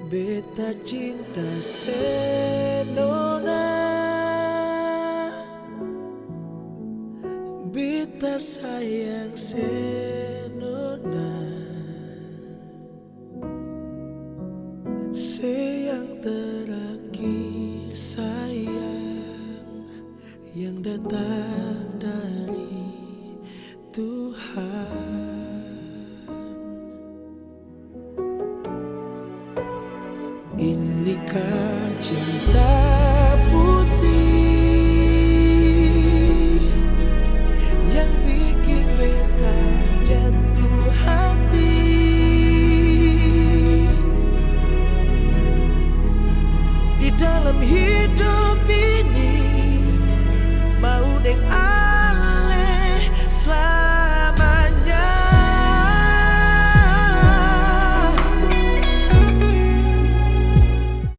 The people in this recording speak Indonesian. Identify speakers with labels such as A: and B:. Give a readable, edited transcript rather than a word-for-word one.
A: Beta cinta senona, beta sayang senona, sayang terakhir sayang yang datang dari Tuhan. Inikah cinta